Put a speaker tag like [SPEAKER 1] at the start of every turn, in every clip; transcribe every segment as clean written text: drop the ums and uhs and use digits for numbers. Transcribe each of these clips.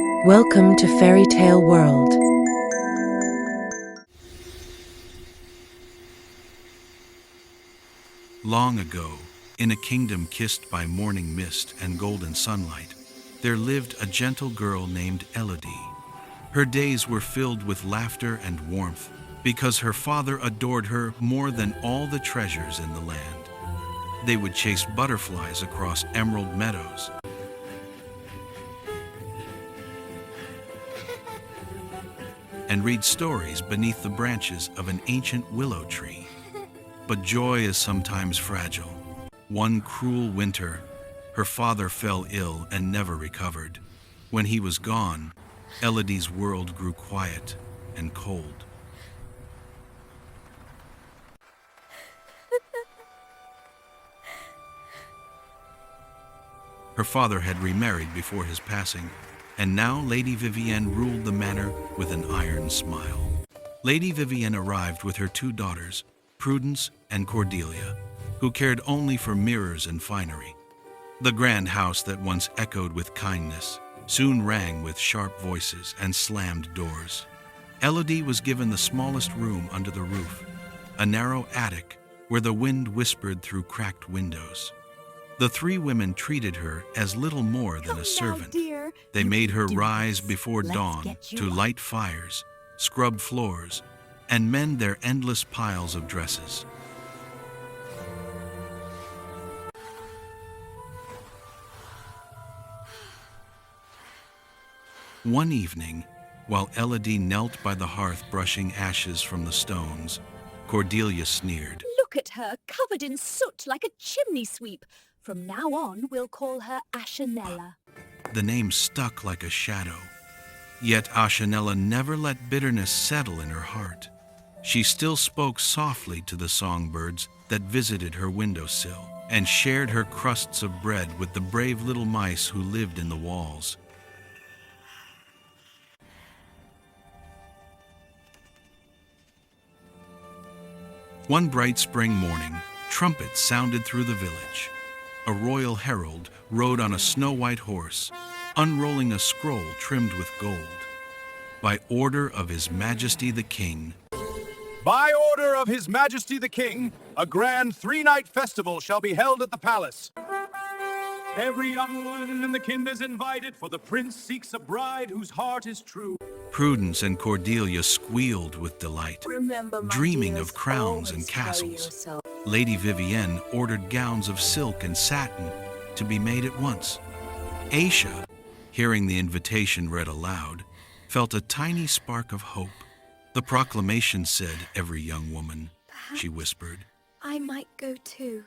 [SPEAKER 1] Welcome to Fairytale World.
[SPEAKER 2] Long ago, in a kingdom kissed by morning mist and golden sunlight, there lived a gentle girl named Elodie. Her days were filled with laughter and warmth because her father adored her more than all the treasures in the land. They would chase butterflies across emerald meadows, and read stories beneath the branches of an ancient willow tree. But joy is sometimes fragile. One cruel winter, her father fell ill and never recovered. When he was gone, Elodie's world grew quiet and cold. Her father had remarried before his passing, and now Lady Vivienne ruled the manor with an iron smile. Lady Vivienne arrived with her two daughters, Prudence and Cordelia, who cared only for mirrors and finery. The grand house that once echoed with kindness soon rang with sharp voices and slammed doors. Elodie was given the smallest room under the roof, a narrow attic where the wind whispered through cracked windows. The three women treated her as little more than a servant. They made her rise before dawn to light fires, scrub floors, and mend their endless piles of dresses. One evening, while Elodie knelt by the hearth brushing ashes from the stones, Cordelia sneered.
[SPEAKER 3] Look at her, covered in soot like a chimney sweep. From now on, we'll call her Ashanella.
[SPEAKER 2] The name stuck like a shadow. Yet Ashanella never let bitterness settle in her heart. She still spoke softly to the songbirds that visited her windowsill and shared her crusts of bread with the brave little mice who lived in the walls. One bright spring morning, trumpets sounded through the village. A royal herald rode on a snow-white horse, unrolling a scroll trimmed with gold. By order of His Majesty the King.
[SPEAKER 4] By order of His Majesty the King, a grand three-night festival shall be held at the palace. Every young one in the kingdom is invited, for the prince seeks a bride whose heart is true.
[SPEAKER 2] Prudence and Cordelia squealed with delight, dreaming of crowns and castles. Lady Vivienne ordered gowns of silk and satin to be made at once. Aisha, hearing the invitation read aloud, felt a tiny spark of hope. The proclamation said, "Every young woman," she whispered.
[SPEAKER 3] I might go too.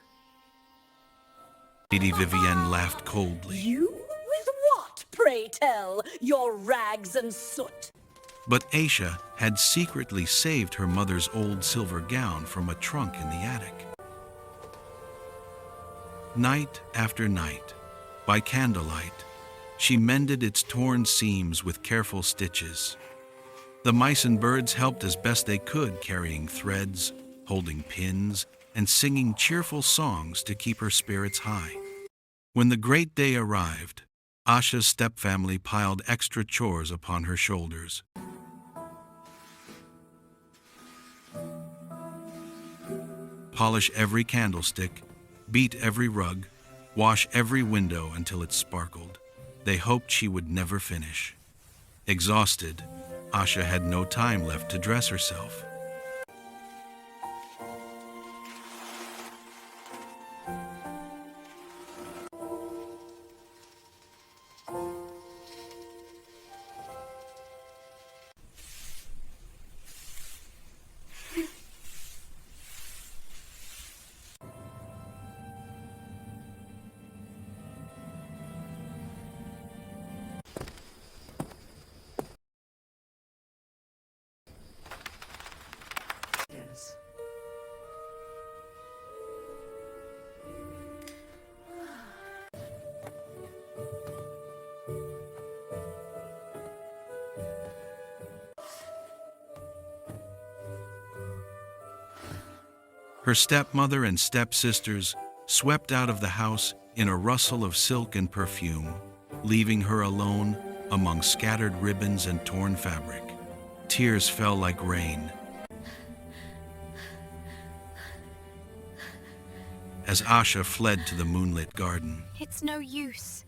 [SPEAKER 2] Lady Vivienne laughed coldly.
[SPEAKER 3] You? With what, pray tell? Your rags and soot.
[SPEAKER 2] But Aisha had secretly saved her mother's old silver gown from a trunk in the attic. Night after night, by candlelight, she mended its torn seams with careful stitches. The mice and birds helped as best they could, carrying threads, holding pins, and singing cheerful songs to keep her spirits high. When the great day arrived, Asha's stepfamily piled extra chores upon her shoulders. Polish every candlestick, beat every rug, wash every window until it sparkled. They hoped she would never finish. Exhausted, Asha had no time left to dress herself. Her stepmother and stepsisters swept out of the house in a rustle of silk and perfume, leaving her alone among scattered ribbons and torn fabric. Tears fell like rain as Asha fled to the moonlit garden.
[SPEAKER 5] It's no use.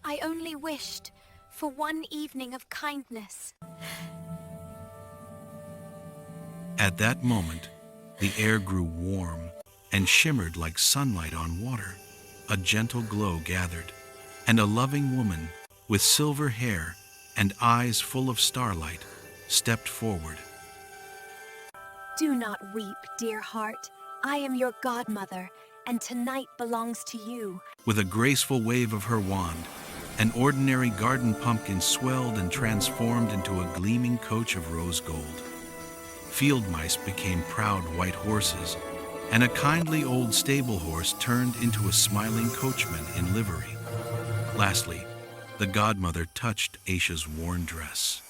[SPEAKER 5] I only wished for one evening of kindness.
[SPEAKER 2] At that moment, the air grew warm and shimmered like sunlight on water. A gentle glow gathered, and a loving woman with silver hair and eyes full of starlight stepped forward.
[SPEAKER 5] Do not weep, dear heart. I am your godmother, and tonight belongs to you.
[SPEAKER 2] With a graceful wave of her wand, an ordinary garden pumpkin swelled and transformed into a gleaming coach of rose gold. Field mice became proud white horses, and a kindly old stable horse turned into a smiling coachman in livery. Lastly, the godmother touched Asha's worn dress.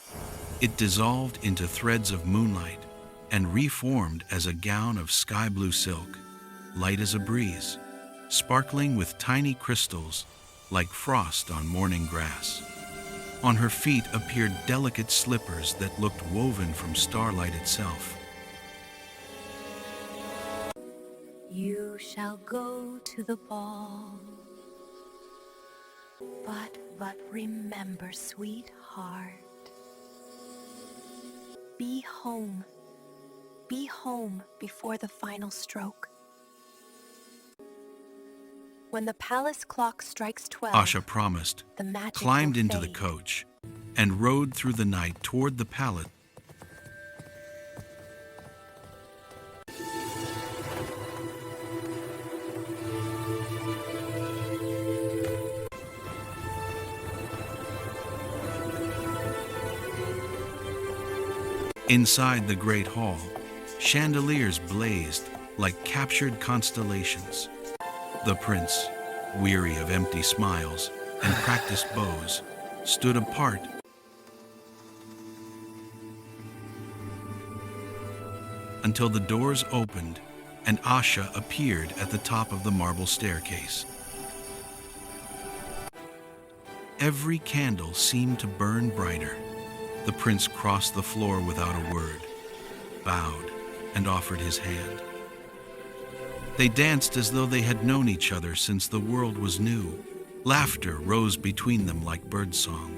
[SPEAKER 2] It dissolved into threads of moonlight and reformed as a gown of sky blue silk, light as a breeze, sparkling with tiny crystals like frost on morning grass. On her feet appeared delicate slippers that looked woven from starlight itself.
[SPEAKER 5] You shall go to the ball, but remember, sweetheart, be home before the final stroke. When the palace clock strikes 12,
[SPEAKER 2] Asha promised,
[SPEAKER 5] the magic
[SPEAKER 2] climbed
[SPEAKER 5] will
[SPEAKER 2] into the
[SPEAKER 5] fade.
[SPEAKER 2] coach, and rode through the night toward the palace. Inside the great hall, chandeliers blazed like captured constellations. The prince, weary of empty smiles and practiced bows, stood apart until the doors opened and Asha appeared at the top of the marble staircase. Every candle seemed to burn brighter. The prince crossed the floor without a word, bowed, and offered his hand. They danced as though they had known each other since the world was new. Laughter rose between them like birdsong.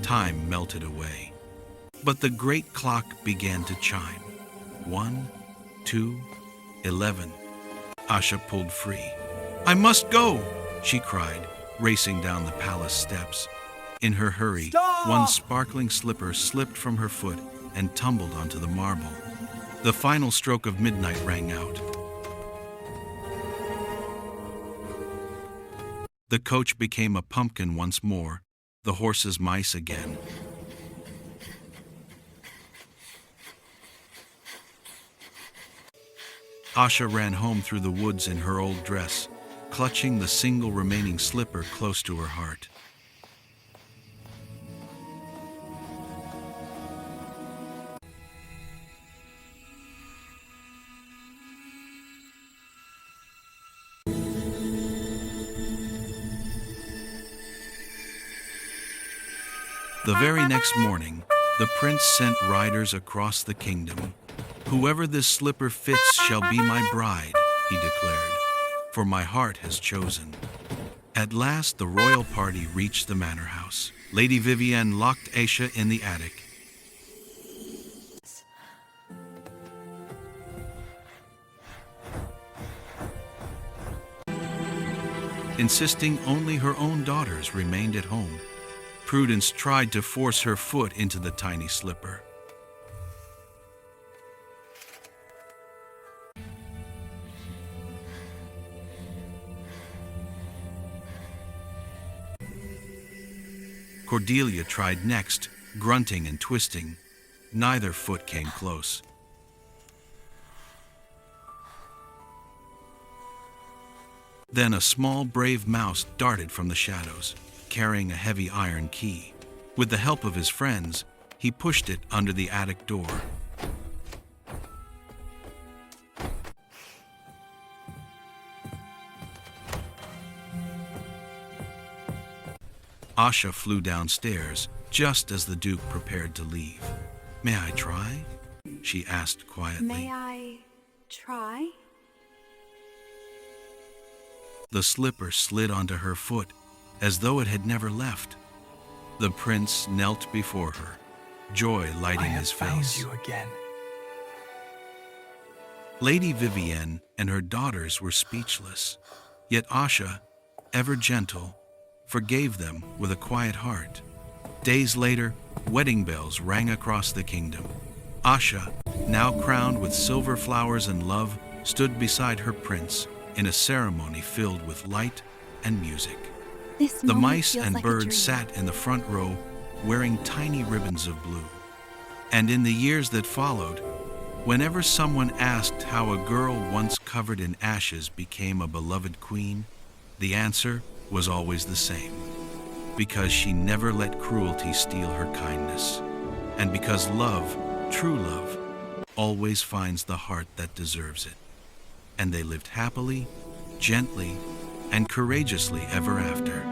[SPEAKER 2] Time melted away, but the great clock began to chime. 1, 2, 11. Asha pulled free. "I must go!" she cried, racing down the palace steps. In her hurry,
[SPEAKER 4] Stop!
[SPEAKER 2] one sparkling slipper slipped from her foot and tumbled onto the marble. The final stroke of midnight rang out. The coach became a pumpkin once more, the horses mice again. Asha ran home through the woods in her old dress, clutching the single remaining slipper close to her heart. The very next morning, the prince sent riders across the kingdom. "Whoever this slipper fits shall be my bride," he declared, "for my heart has chosen." At last, the royal party reached the manor house. Lady Vivienne locked Asha in the attic. Insisting only her own daughters remained at home. Prudence tried to force her foot into the tiny slipper. Cordelia tried next, grunting and twisting. Neither foot came close. Then a small, brave mouse darted from the shadows, carrying a heavy iron key. With the help of his friends, he pushed it under the attic door. Asha flew downstairs just as the Duke prepared to leave. "May I try?" she asked quietly.
[SPEAKER 5] May I try?
[SPEAKER 2] The slipper slid onto her foot as though it had never left. The prince knelt before her, joy lighting his face.
[SPEAKER 6] I have found you again.
[SPEAKER 2] Lady Vivienne and her daughters were speechless, yet Asha, ever gentle, forgave them with a quiet heart. Days later, wedding bells rang across the kingdom. Asha, now crowned with silver flowers and love, stood beside her prince in a ceremony filled with light and music. The mice and birds sat in the front row wearing tiny ribbons of blue. And in the years that followed, whenever someone asked how a girl once covered in ashes became a beloved queen, the answer was always the same. Because she never let cruelty steal her kindness. And because love, true love, always finds the heart that deserves it. And they lived happily, gently, and courageously ever after.